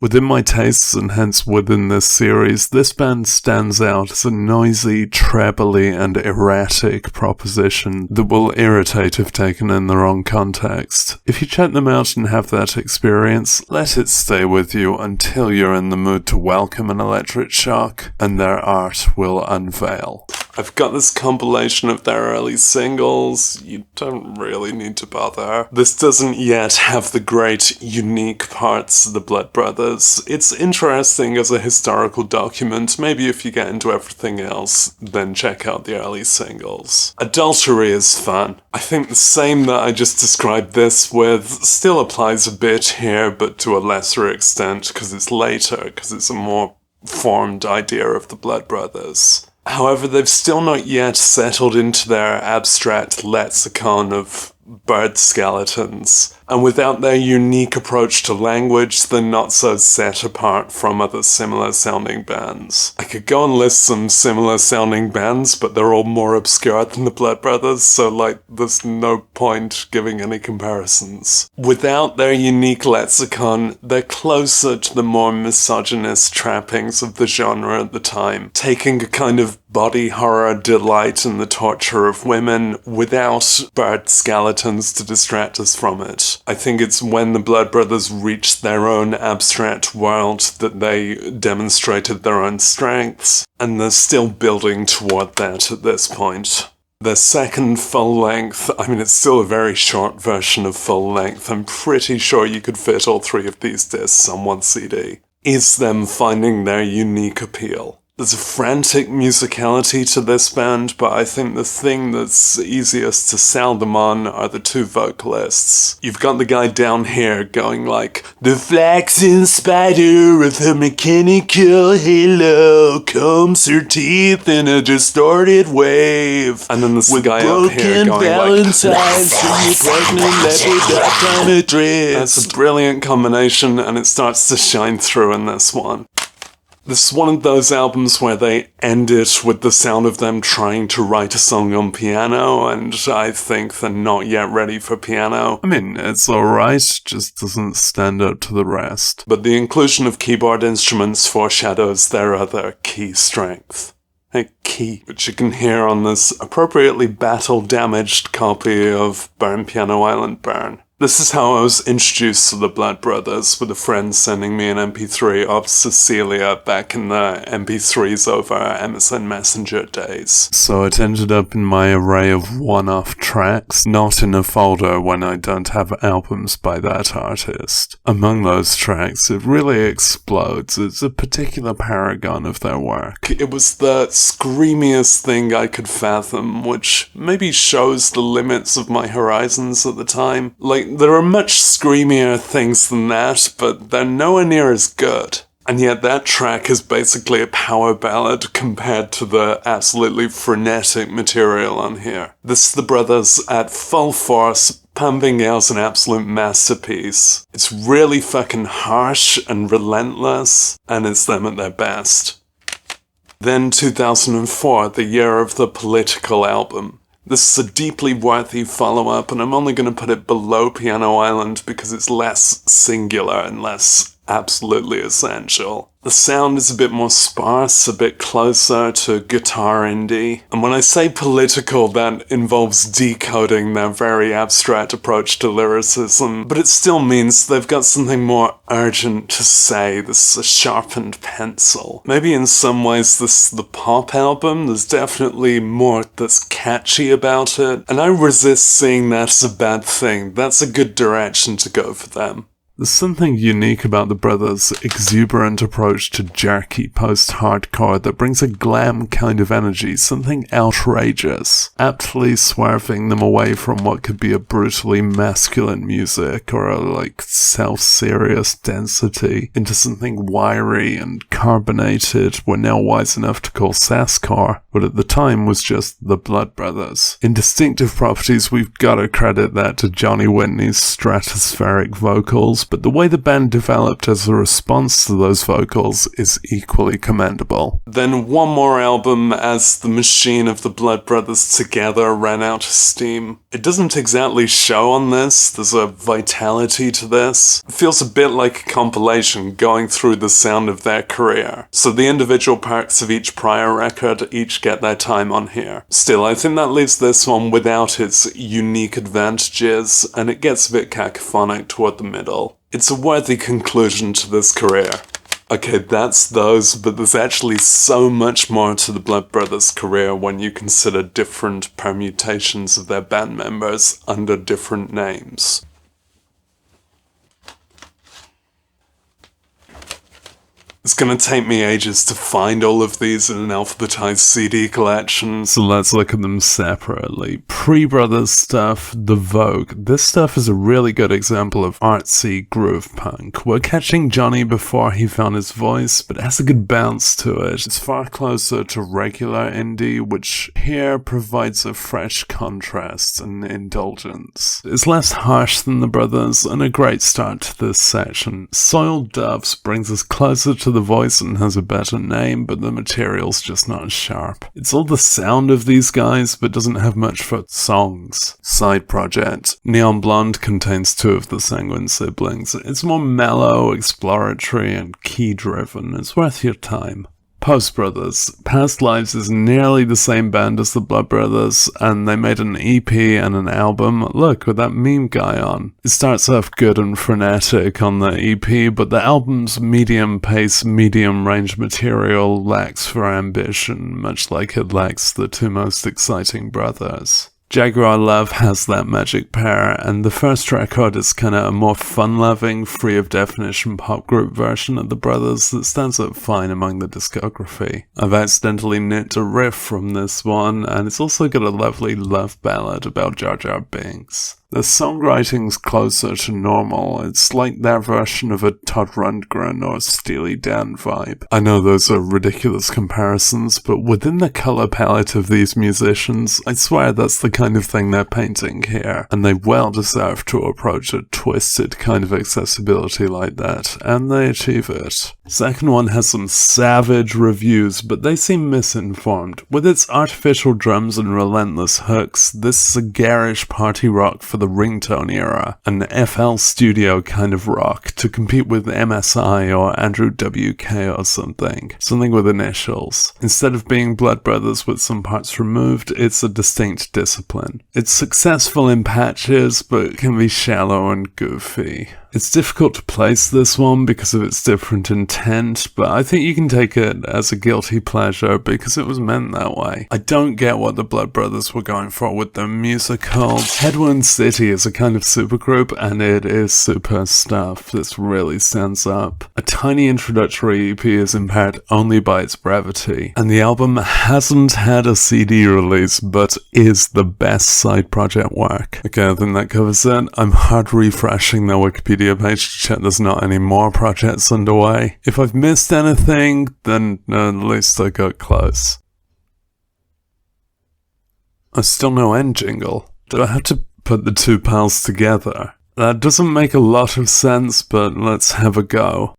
Within my tastes, and hence within this series, this band stands out as a noisy, trebly, and erratic proposition that will irritate if taken in the wrong context. If you check them out and have that experience, let it stay with you until you're in the mood to welcome an electric shock, and their art will unveil. I've got this compilation of their early singles. You don't really need to bother. This doesn't yet have the great, unique parts of the Blood Brothers. It's interesting as a historical document. Maybe if you get into everything else, then check out the early singles. Adultery is fun. I think the same that I just described this with still applies a bit here, but to a lesser extent, because it's later, because it's a more formed idea of the Blood Brothers. However, they've still not yet settled into their abstract lexicon of bird skeletons, and without their unique approach to language, they're not so set apart from other similar-sounding bands. I could go and list some similar-sounding bands, but they're all more obscure than the Blood Brothers, so, there's no point giving any comparisons. Without their unique lexicon, they're closer to the more misogynist trappings of the genre at the time, taking a kind of body horror delight in the torture of women without bird skeletons to distract us from it. I think it's when the Blood Brothers reached their own abstract world that they demonstrated their own strengths, and they're still building toward that at this point. Their second full-length, it's still a very short version of full-length, I'm pretty sure you could fit all three of these discs on one CD, is them finding their unique appeal. There's a frantic musicality to this band, but I think the thing that's easiest to sell them on are the two vocalists. You've got the guy down here going the flaxen spider of her mechanical halo combs her teeth in a distorted wave. And then there's the guy up here going That's a brilliant combination, and it starts to shine through in this one. This is one of those albums where they end it with the sound of them trying to write a song on piano, and I think they're not yet ready for piano. It's alright, just doesn't stand up to the rest. But the inclusion of keyboard instruments foreshadows their other key strength. A key, which you can hear on this appropriately battle-damaged copy of Burn Piano Island Burn. This is how I was introduced to the Blood Brothers, with a friend sending me an MP3 of Cecilia back in the MP3s over MSN Messenger days. So it ended up in my array of one-off tracks, not in a folder when I don't have albums by that artist. Among those tracks, it really explodes. It's a particular paragon of their work. It was the screamiest thing I could fathom, which maybe shows the limits of my horizons at the time. There are much screamier things than that, but they're nowhere near as good. And yet that track is basically a power ballad compared to the absolutely frenetic material on here. This is the brothers at full force, pumping out an absolute masterpiece. It's really fucking harsh and relentless, and it's them at their best. Then 2004, the year of the Political album. This is a deeply worthy follow-up, and I'm only going to put it below Piano Island because it's less singular and less absolutely essential. The sound is a bit more sparse, a bit closer to guitar indie. And when I say political, that involves decoding their very abstract approach to lyricism, but it still means they've got something more urgent to say. This is a sharpened pencil. Maybe in some ways this is the pop album. There's definitely more that's catchy about it, and I resist seeing that as a bad thing. That's a good direction to go for them. There's something unique about the brothers' exuberant approach to jerky post-hardcore that brings a glam kind of energy, something outrageous, aptly swerving them away from what could be a brutally masculine music or a, self-serious density into something wiry and carbonated we're now wise enough to call sasscore, but at the time was just the Blood Brothers. In distinctive properties, we've got to credit that to Johnny Whitney's stratospheric vocals, but the way the band developed as a response to those vocals is equally commendable. Then one more album as the machine of the Blood Brothers together ran out of steam. It doesn't exactly show on this, there's a vitality to this. It feels a bit like a compilation going through the sound of their career. So the individual parts of each prior record each get their time on here. Still, I think that leaves this one without its unique advantages, and it gets a bit cacophonic toward the middle. It's a worthy conclusion to this career. Okay, that's those, but there's actually so much more to the Blood Brothers' career when you consider different permutations of their band members under different names. It's gonna take me ages to find all of these in an alphabetized CD collection, so let's look at them separately. Pre-Brothers stuff, The Vogue. This stuff is a really good example of artsy groove punk. We're catching Johnny before he found his voice, but it has a good bounce to it. It's far closer to regular indie, which here provides a fresh contrast and indulgence. It's less harsh than the Brothers, and a great start to this section. Soiled Doves brings us closer to the voice and has a better name, but the material's just not as sharp. It's all the sound of these guys, but doesn't have much for songs. Side project. Neon Blonde contains two of the Sanguine siblings. It's more mellow, exploratory, and key-driven. It's worth your time. Post Brothers. Past Lives is nearly the same band as the Blood Brothers, and they made an EP and an album. Look, with that meme guy on. It starts off good and frenetic on the EP, but the album's medium pace, medium range material lacks for ambition, much like it lacks the two most exciting brothers. Jaguar Love has that magic pair, and the first record is kinda a more fun-loving, free-of-definition pop group version of the Brothers that stands up fine among the discography. I've accidentally nicked a riff from this one, and it's also got a lovely love ballad about Jar Jar Binks. The songwriting's closer to normal. It's like their version of a Todd Rundgren or Steely Dan vibe. I know those are ridiculous comparisons, but within the color palette of these musicians, I swear that's the kind of thing they're painting here, and they well deserve to approach a twisted kind of accessibility like that, and they achieve it. Second one has some savage reviews, but they seem misinformed. With its artificial drums and relentless hooks, this is a garish party rock for the ringtone era, an FL Studio kind of rock to compete with MSI or Andrew WK or something with initials. Instead of being Blood Brothers with some parts removed, it's a distinct discipline. It's successful in patches, but can be shallow and goofy. It's difficult to place this one because of its different intent, but I think you can take it as a guilty pleasure because it was meant that way. I don't get what the Blood Brothers were going for with their musical. Headwind City is a kind of supergroup, and it is super stuff. This really stands up. A tiny introductory EP is impaired only by its brevity, and the album hasn't had a CD release, but is the best side project work. Okay, I think that covers it. I'm hard refreshing their Wikipedia page to check there's not any more projects underway. If I've missed anything, then at least I got close. I still no end jingle. Do I have to put the two pals together? That doesn't make a lot of sense, but let's have a go.